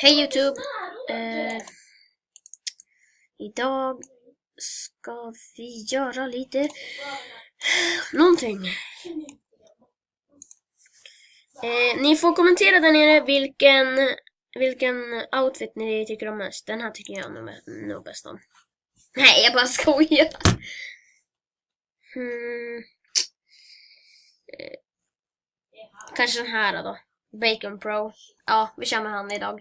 Hej YouTube! Idag ska vi göra lite någonting. Ni får kommentera där nere vilken outfit ni tycker om mest. Den här tycker jag nog bäst om. Nej, jag bara skojar. Kanske den här då. Bacon Pro. Ja, vi kör med han idag.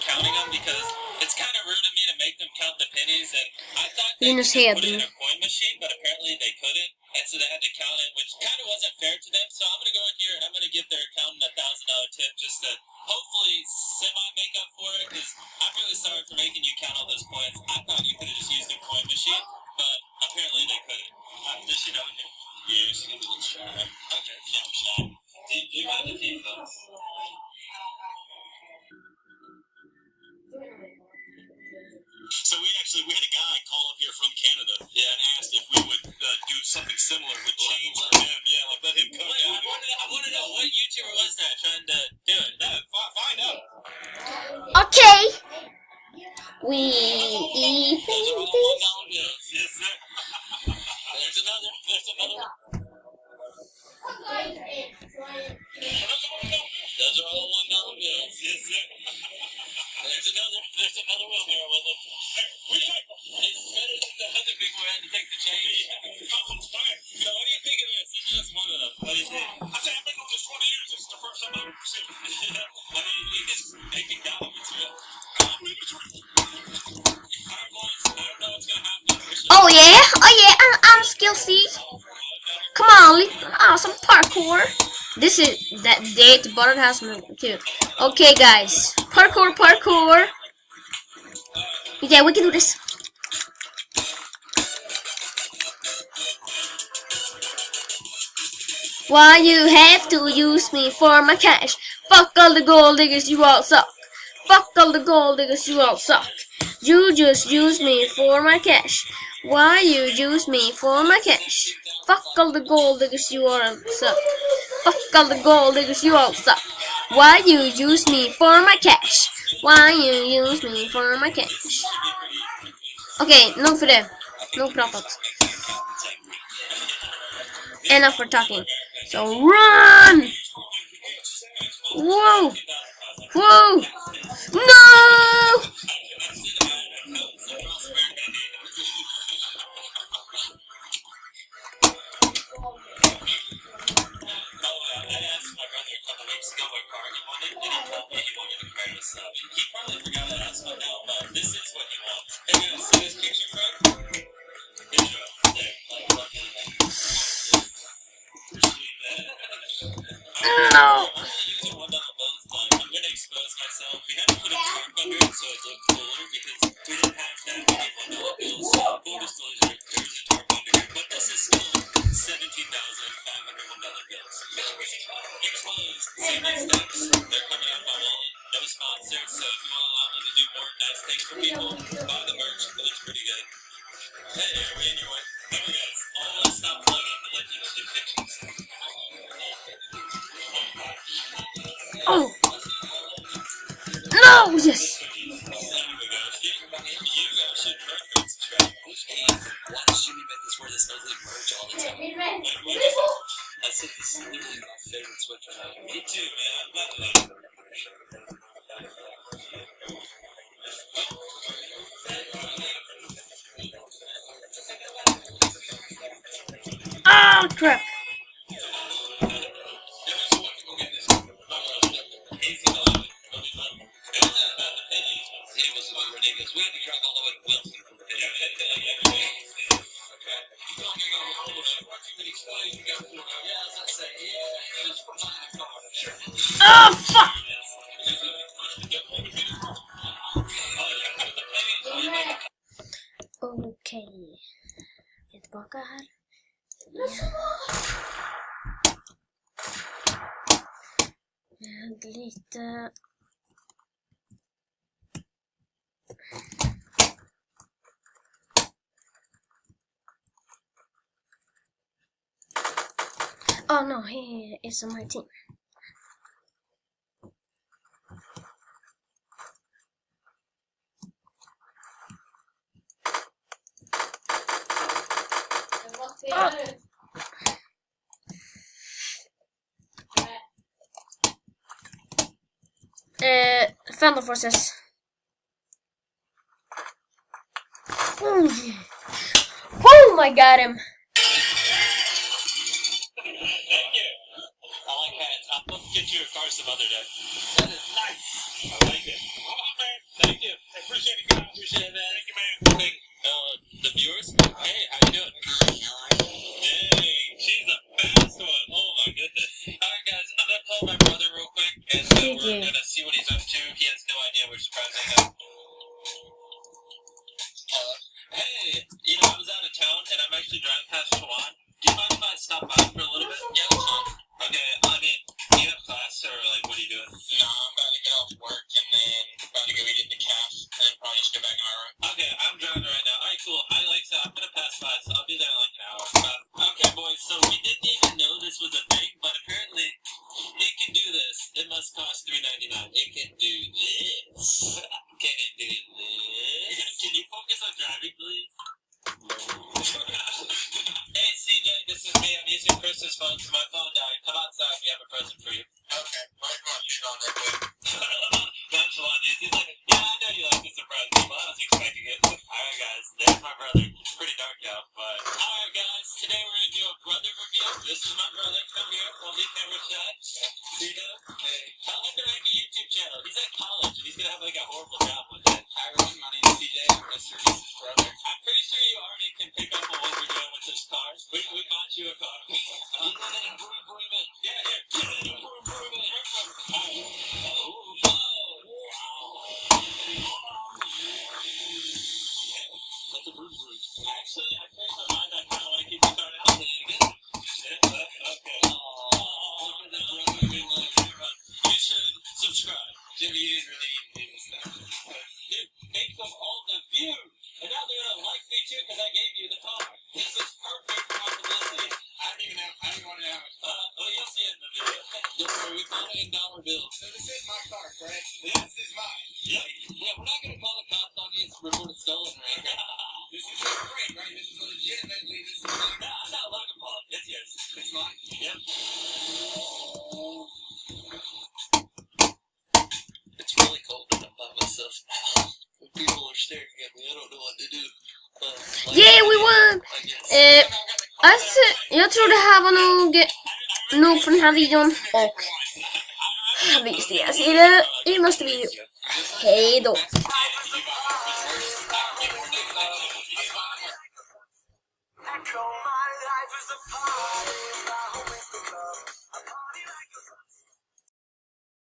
Counting them because it's kind of rude of me to make them count the pennies, and I thought they Linus could put it in Heden. a coin machine, but apparently they couldn't, and so they had to count it, which kind of wasn't fair to them. So I'm gonna go in here and I'm gonna give their accountant $1,000 tip just to hopefully semi-make up for it, because I'm really sorry for making you count all those coins. I thought you could have just used a coin machine, but apparently they couldn't. Does she know him? Yeah, she knows what's shy. Okay, yeah, I'm shy. Do you mind the team though? So we had a guy call up here from Canada and asked if we would do something similar with change for him. Yeah, like let him come down. I want to know what YouTuber was that trying to do it. No, find out. Okay. We eat Those are all $1 bills. Yes, sir. There's another one. Those are all $1 bills. Yes, sir. There's another one there with them. It's better than the other big one had to take the change. So what do you think of this? It's just one of them. What do you think? I say I've been on this 20 years. It's the first time I've ever seen it. I mean, you just make it count if it's real. Alright, boys. I don't know what's gonna happen. Oh yeah, I'm skillsy. Come on, some parkour. This is that date, but it has me too. Okay, guys, parkour. Yeah, we can do this. Why you have to use me for my cash? Fuck all the gold diggers, you all suck. Fuck all the gold diggers, you all suck. You just use me for my cash. Why you use me for my cash? Fuck all the gold diggers, you all suck. Fuck all the gold diggers, you all suck. Why you use me for my cash? Why you use me for my cash? Okej, nog för det. Nog pratat. Enough for talking. So run! Whoa! No! He probably forgot to ask me now, but this is what he wants. Hey guys, see this picture, bro? Good job. There. No! Using $1 bills, but I'm gonna expose myself. We had to put a tarp under it so it looked cooler because we didn't have that many $1 bills. So full disclosure, there's a tarp under here, but this is still 17,500 $1 bills. Exposed. See these things? They're coming out my wallet. No sponsor, so if you want to allow me to do more nice things for people, buy the merch. It looks pretty good. Hey, are we in your way? Hey guys, let's stop plugging and let people do pictures. Oh! No! Yes! Watch Jimmy make this wear this ugly merch all the time. I said this is literally my favorite sweatshirt. Me too, man. I'm glad to Oh crap! Oh fuck! Okej. Jag är tillbaka här. Med lite... Oh no, he is on my team. Oh. Thunder Forces. Boom! I got him. Thank you. I like hats. I'll get you a car some other day. That is nice. I like it. Oh, man. Thank you. I appreciate it, guys. Appreciate that. Thank you, man. Hey, the viewers? Hey, how you doing? Dang, she's a fast one. Oh, my goodness. Alright, guys. I'm going to call my brother real quick, and we're going to see what he's up to. He has no idea we're surprising him. Hey, you know, I was out of town, and I'm actually driving past Shawan. Do you mind if I stop by for a little bit? Yeah, that's fine. Okay, I mean, do you have class, or, like, what are you doing? No, I'm about to get off work, and then about to go eat at the cafe, and then probably just go back in my room. Okay, I'm driving right now. Alright, cool. I'm gonna pass by, so I'll be there in, like, an hour. Okay, boys, so we didn't even know this was a thing, but apparently, it can do this. It must cost $3.99. It can do this. Can it do this? Can you focus on driving, please? Hey, CJ, this is me. I'm using Chris's phone because my phone died. Come outside. We have a present for you. Okay. Come on, you on that way. Nonchalant, dude. He's like, yeah, I know you like to surprise people. I was expecting it. Alright, guys. There's my brother. It's pretty dark out, but... Alright, guys. Today we're going to do a brother review. This is my brother. Come here. Hold the camera shot. See him? Hey. Tell him to make a YouTube channel. He's at college, and he's going to have, like, a horrible job with it. Hi, everyone. My name's CJ. I'm Mr. Reese's brother. I'm pretty sure you already can pick up on what we're doing with this car. We bought you a car. Get in and improve it. Yeah, yeah. Get in and improve it. Oh, wow. That's a bruise. Actually, I changed my mind. I kind of want to keep the car out there again. Okay. You should subscribe. Jimmy is really into this stuff. Dude, make them all the views. And now they're gonna like me too because I gave you the car. This is perfect for my publicity. I don't want to know. Well, you'll see it in the video. Don't worry, we found it in dollar bills. So this is my car, Fred. This is mine. Yeah, we're not gonna call the cops on you and report it stolen, right? This is your break, right? This is legitimately, this is mine. No, I'm not Logan Paul. It's yours. It's mine? Yep. It's really cold when I'm by myself. When people are staring at me, I don't know what to do. Yeah, we won! Jag tror det här var nog för den här videon och vi ses i nästa video. Hej då! Echo my life is a party, my home is the club.